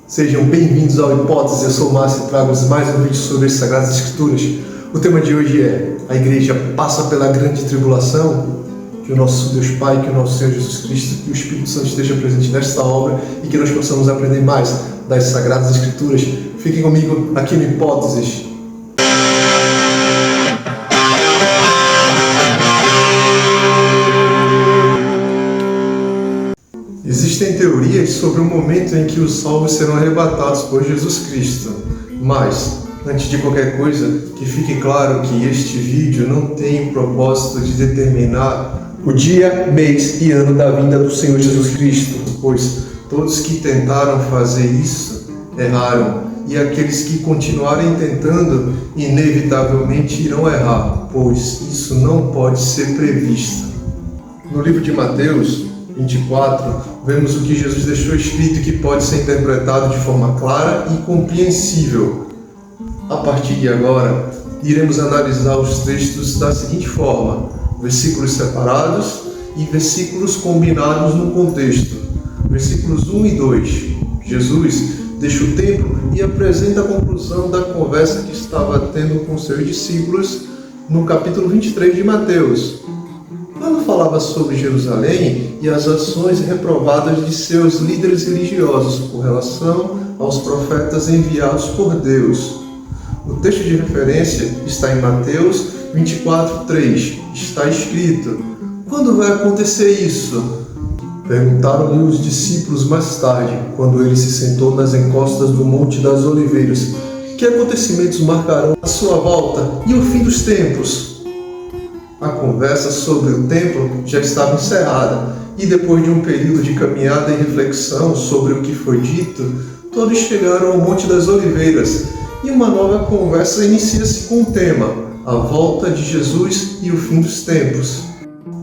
Sejam bem-vindos ao Hipótese, eu sou o Márcio e trago mais um vídeo sobre as Sagradas Escrituras. O tema de hoje é: a igreja passa pela grande tribulação? Que o nosso Deus Pai, que o nosso Senhor Jesus Cristo, que o Espírito Santo esteja presente nesta obra e que nós possamos aprender mais das Sagradas Escrituras. Fiquem comigo aqui no Hipóteses. Existem teorias sobre o momento em que os salvos serão arrebatados por Jesus Cristo, mas, antes de qualquer coisa, que fique claro que este vídeo não tem o propósito de determinar o dia, mês e ano da vinda do Senhor Jesus Cristo, pois todos que tentaram fazer isso erraram, e aqueles que continuarem tentando inevitavelmente irão errar, pois isso não pode ser previsto. No livro de Mateus 24, vemos o que Jesus deixou escrito que pode ser interpretado de forma clara e compreensível. A partir de agora, iremos analisar os textos da seguinte forma: versículos separados e versículos combinados no contexto. Versículos 1 e 2. Jesus deixa o templo e apresenta a conclusão da conversa que estava tendo com seus discípulos no capítulo 23 de Mateus, quando falava sobre Jerusalém e as ações reprovadas de seus líderes religiosos com relação aos profetas enviados por Deus. O texto de referência está em Mateus 24:3. Está escrito: quando vai acontecer isso? Perguntaram-lhe os discípulos mais tarde, quando ele se sentou nas encostas do Monte das Oliveiras: que acontecimentos marcarão a sua volta e o fim dos tempos? A conversa sobre o templo já estava encerrada, e depois de um período de caminhada e reflexão sobre o que foi dito, todos chegaram ao Monte das Oliveiras, e uma nova conversa inicia-se com o tema: a volta de Jesus e o fim dos tempos.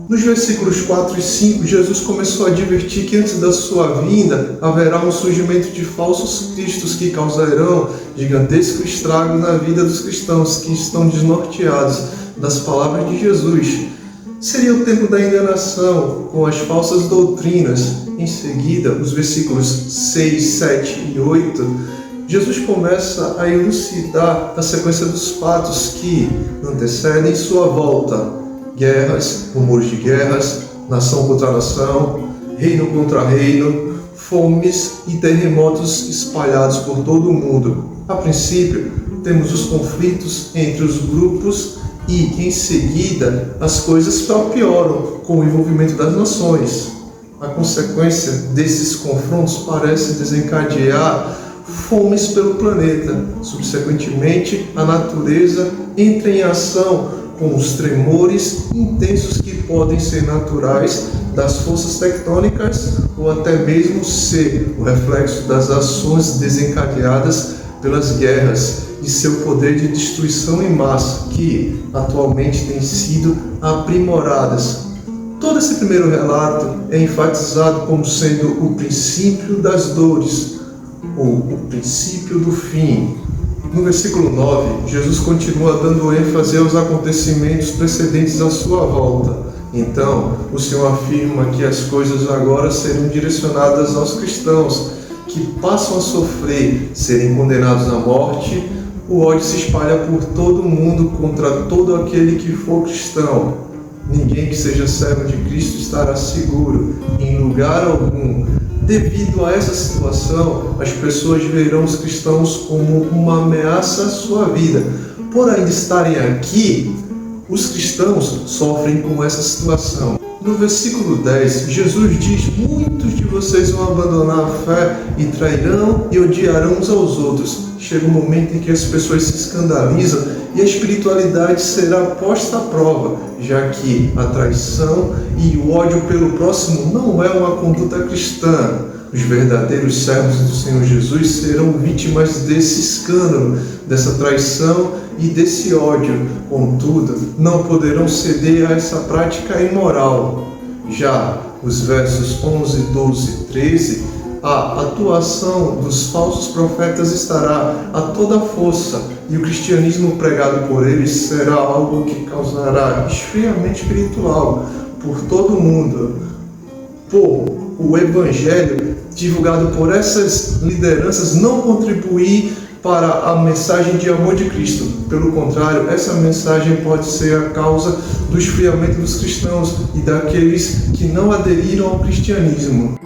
Nos versículos 4 e 5, Jesus começou a advertir que antes da sua vinda haverá um surgimento de falsos cristos que causarão gigantesco estrago na vida dos cristãos que estão desnorteados das palavras de Jesus. Seria o tempo da enganação com as falsas doutrinas. Em seguida, os versículos 6, 7 e 8, Jesus começa a elucidar a sequência dos fatos que antecedem sua volta: guerras, rumores de guerras, nação contra nação, reino contra reino, fomes e terremotos espalhados por todo o mundo. A princípio, temos os conflitos entre os grupos e, em seguida, as coisas só pioram com o envolvimento das nações. A consequência desses confrontos parece desencadear fomes pelo planeta. Subsequentemente, a natureza entra em ação com os tremores intensos que podem ser naturais das forças tectônicas ou até mesmo ser o reflexo das ações desencadeadas pelas guerras e seu poder de destruição em massa, que atualmente têm sido aprimoradas. Todo esse primeiro relato é enfatizado como sendo o princípio das dores, ou o princípio do fim. No versículo 9, Jesus continua dando ênfase aos acontecimentos precedentes à sua volta. Então, o Senhor afirma que as coisas agora serão direcionadas aos cristãos, que passam a sofrer, serem condenados à morte. O ódio se espalha por todo o mundo contra todo aquele que for cristão. Ninguém que seja servo de Cristo estará seguro em lugar algum. Devido a essa situação, as pessoas verão os cristãos como uma ameaça à sua vida. Por ainda estarem aqui, os cristãos sofrem com essa situação. No versículo 10, Jesus diz: muitos de vocês vão abandonar a fé e trairão e odiarão uns aos outros. Chega um momento em que as pessoas se escandalizam e a espiritualidade será posta à prova, já que a traição e o ódio pelo próximo não é uma conduta cristã. Os verdadeiros servos do Senhor Jesus serão vítimas desse escândalo, dessa traição e desse ódio. Contudo, não poderão ceder a essa prática imoral. Já os versos 11, 12 e 13, a atuação dos falsos profetas estará a toda força, e o cristianismo pregado por eles será algo que causará esfriamento espiritual por todo o mundo. O Evangelho divulgado por essas lideranças não contribuir para a mensagem de amor de Cristo. Pelo contrário, essa mensagem pode ser a causa do esfriamento dos cristãos e daqueles que não aderiram ao cristianismo.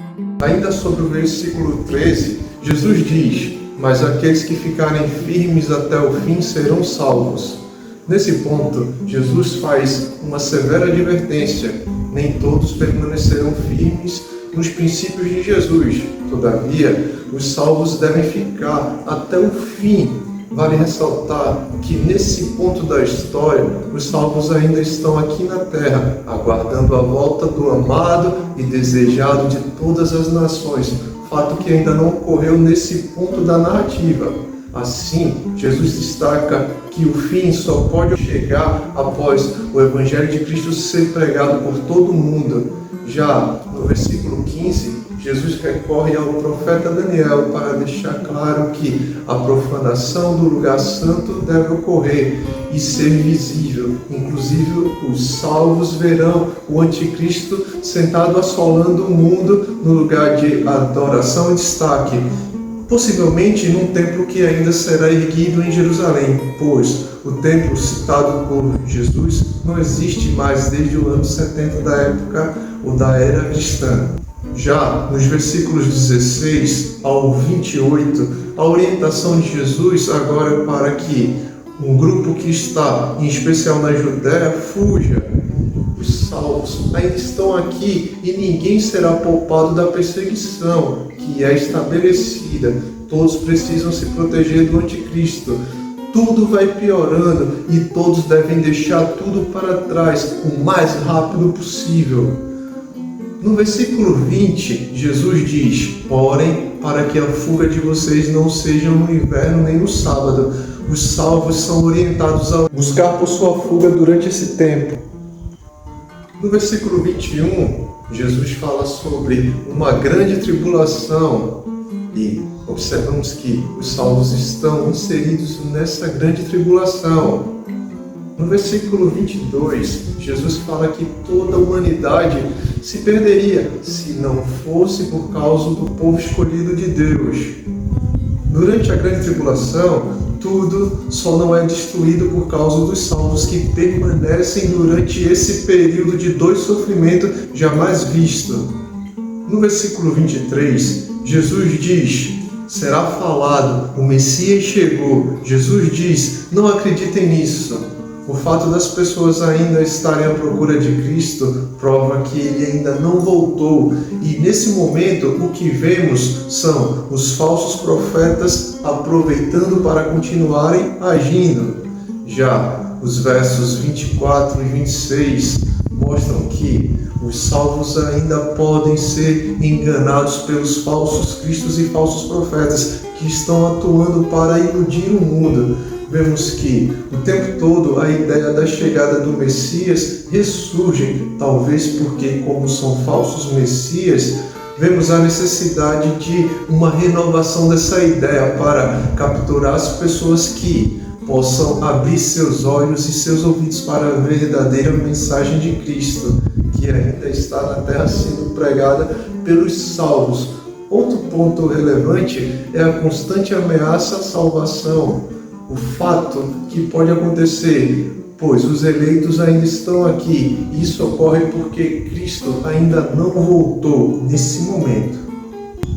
Ainda sobre o versículo 13, Jesus diz: mas aqueles que ficarem firmes até o fim serão salvos. Nesse ponto, Jesus faz uma severa advertência: nem todos permanecerão firmes nos princípios de Jesus. Todavia, os salvos devem ficar até o fim. Vale ressaltar que nesse ponto da história, os salvos ainda estão aqui na terra, aguardando a volta do amado e desejado de todas as nações, fato que ainda não ocorreu nesse ponto da narrativa. Assim, Jesus destaca que o fim só pode chegar após o Evangelho de Cristo ser pregado por todo o mundo. Já no versículo 15, Jesus recorre ao profeta Daniel para deixar claro que a profanação do lugar santo deve ocorrer e ser visível. Inclusive, os salvos verão o anticristo sentado assolando o mundo no lugar de adoração e destaque, possivelmente num templo que ainda será erguido em Jerusalém, pois o templo citado por Jesus não existe mais desde o ano 70 da época ou da era cristã. Já nos versículos 16 ao 28, a orientação de Jesus agora é para que um grupo que está, em especial na Judéia, fuja. Os salvos ainda estão aqui e ninguém será poupado da perseguição que é estabelecida. Todos precisam se proteger do anticristo. Tudo vai piorando e todos devem deixar tudo para trás o mais rápido possível. No versículo 20, Jesus diz: porém, para que a fuga de vocês não seja no inverno nem no sábado. Os salvos são orientados a buscar por sua fuga durante esse tempo. No versículo 21, Jesus fala sobre uma grande tribulação e observamos que os salvos estão inseridos nessa grande tribulação. No versículo 22, Jesus fala que toda a humanidade se perderia se não fosse por causa do povo escolhido de Deus. Durante a grande tribulação, tudo só não é destruído por causa dos salvos que permanecem durante esse período de dor e sofrimento jamais visto. No versículo 23, Jesus diz: será falado, o Messias chegou. Jesus diz: não acreditem nisso. O fato das pessoas ainda estarem à procura de Cristo prova que Ele ainda não voltou. E nesse momento o que vemos são os falsos profetas aproveitando para continuarem agindo. Já os versos 24 e 26 mostram que os salvos ainda podem ser enganados pelos falsos cristos e falsos profetas que estão atuando para iludir o mundo. Vemos que o tempo todo a ideia da chegada do Messias ressurge, talvez porque, como são falsos Messias, vemos a necessidade de uma renovação dessa ideia para capturar as pessoas que possam abrir seus olhos e seus ouvidos para a verdadeira mensagem de Cristo, que ainda está na terra sendo pregada pelos salvos. Outro ponto relevante é a constante ameaça à salvação. O fato que pode acontecer, pois os eleitos ainda estão aqui. Isso ocorre porque Cristo ainda não voltou nesse momento.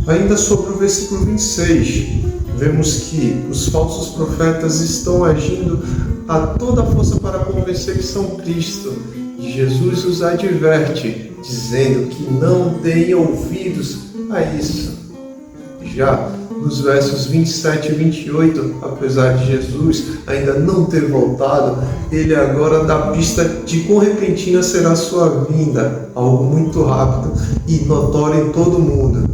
Ainda sobre o versículo 26, vemos que os falsos profetas estão agindo a toda força para convencer que são Cristo. E Jesus os adverte, dizendo que não deem ouvidos a isso. Já nos versos 27 e 28, apesar de Jesus ainda não ter voltado, ele agora dá pista de quão repentina será sua vinda, algo muito rápido e notório em todo o mundo.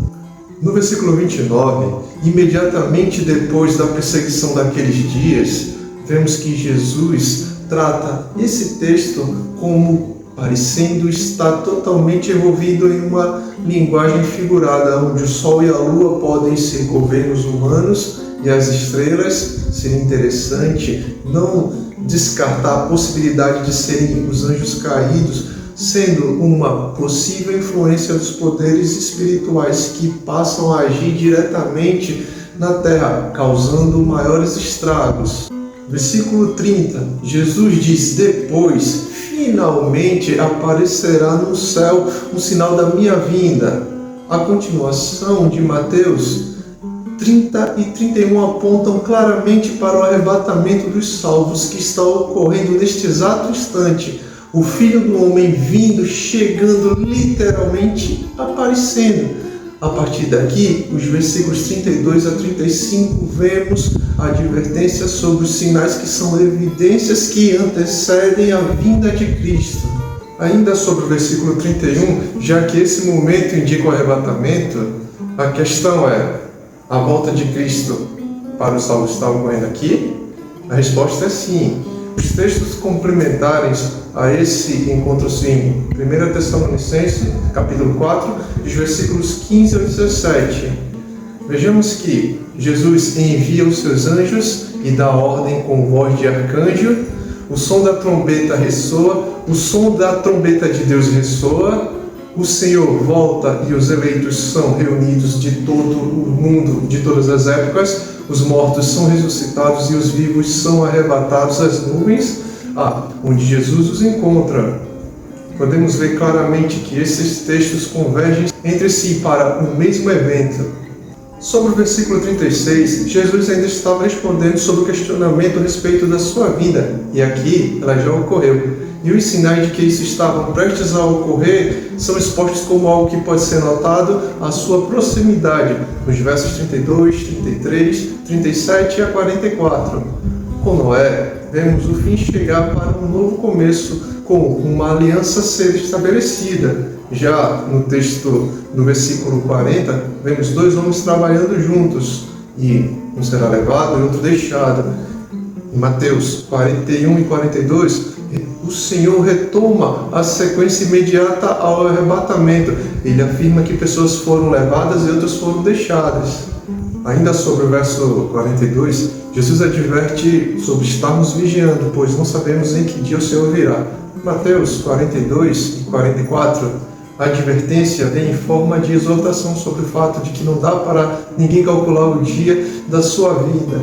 No versículo 29, imediatamente depois da perseguição daqueles dias, vemos que Jesus trata esse texto como parecendo estar totalmente envolvido em uma linguagem figurada, onde o Sol e a Lua podem ser governos humanos e as estrelas. Seria interessante não descartar a possibilidade de serem os anjos caídos, sendo uma possível influência dos poderes espirituais que passam a agir diretamente na terra, causando maiores estragos. Versículo 30, Jesus diz: depois, finalmente aparecerá no céu um sinal da minha vinda. A continuação de Mateus 30 e 31 apontam claramente para o arrebatamento dos salvos que está ocorrendo neste exato instante. O Filho do Homem vindo, chegando, literalmente aparecendo. A partir daqui, os versículos 32 a 35, vemos a advertência sobre os sinais que são evidências que antecedem a vinda de Cristo. Ainda sobre o versículo 31, já que esse momento indica o arrebatamento, a questão é: a volta de Cristo para os salvos está ocorrendo aqui? A resposta é sim. Os textos complementares a esse encontro-se em 1 Tessalonicenses, capítulo 4, dos versículos 15 ao 17. Vejamos que Jesus envia os seus anjos e dá ordem com voz de arcanjo, o som da trombeta ressoa, o som da trombeta de Deus ressoa, o Senhor volta e os eleitos são reunidos de todo o mundo, de todas as épocas, os mortos são ressuscitados e os vivos são arrebatados às nuvens, onde Jesus os encontra. Podemos ver claramente que esses textos convergem entre si para o mesmo evento. Sobre o versículo 36, Jesus ainda estava respondendo sobre o questionamento a respeito da sua vinda, e aqui ela já ocorreu. E os sinais de que isso estava prestes a ocorrer são expostos como algo que pode ser notado à sua proximidade, nos versos 32, 33, 37 a 44. Com Noé, vemos o fim chegar para um novo começo, com uma aliança ser estabelecida. Já no texto do versículo 40, vemos dois homens trabalhando juntos, e um será levado e outro deixado. Em Mateus 41 e 42, o Senhor retoma a sequência imediata ao arrebatamento. Ele afirma que pessoas foram levadas e outras foram deixadas. Ainda sobre o verso 42, Jesus adverte sobre estarmos vigiando, pois não sabemos em que dia o Senhor virá. Mateus 42 e 44, a advertência vem em forma de exortação sobre o fato de que não dá para ninguém calcular o dia da sua vida.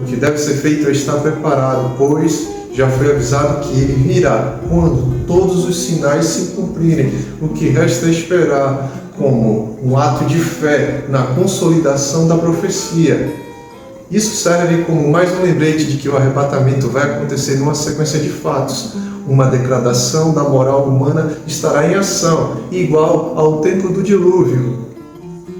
O que deve ser feito é estar preparado, pois já foi avisado que ele virá quando todos os sinais se cumprirem. O que resta é esperar como um ato de fé na consolidação da profecia. Isso serve como mais um lembrete de que o arrebatamento vai acontecer numa sequência de fatos. Uma degradação da moral humana estará em ação, igual ao tempo do dilúvio.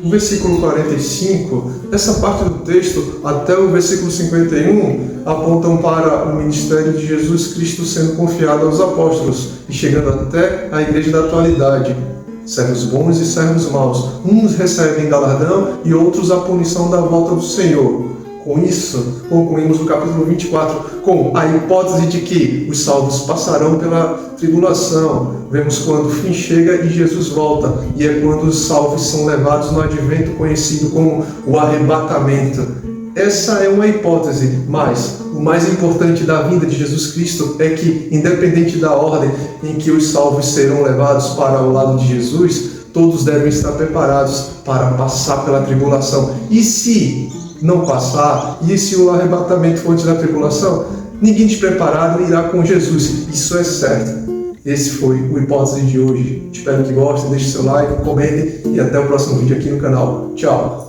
No versículo 45, essa parte do texto até o versículo 51 apontam para o ministério de Jesus Cristo sendo confiado aos apóstolos e chegando até a igreja da atualidade. Servos bons e servos maus, uns recebem galardão e outros a punição da volta do Senhor. Com isso, concluímos o capítulo 24 com a hipótese de que os salvos passarão pela tribulação. Vemos quando o fim chega e Jesus volta, e é quando os salvos são levados no advento conhecido como o arrebatamento. Essa é uma hipótese, mas o mais importante da vinda de Jesus Cristo é que, independente da ordem em que os salvos serão levados para o lado de Jesus, todos devem estar preparados para passar pela tribulação. E se não passar, e se o arrebatamento for antes da tribulação, ninguém despreparado irá com Jesus. Isso é certo. Esse foi o Hipótese de hoje. Espero que gostem, deixe seu like, comentem e até o próximo vídeo aqui no canal. Tchau!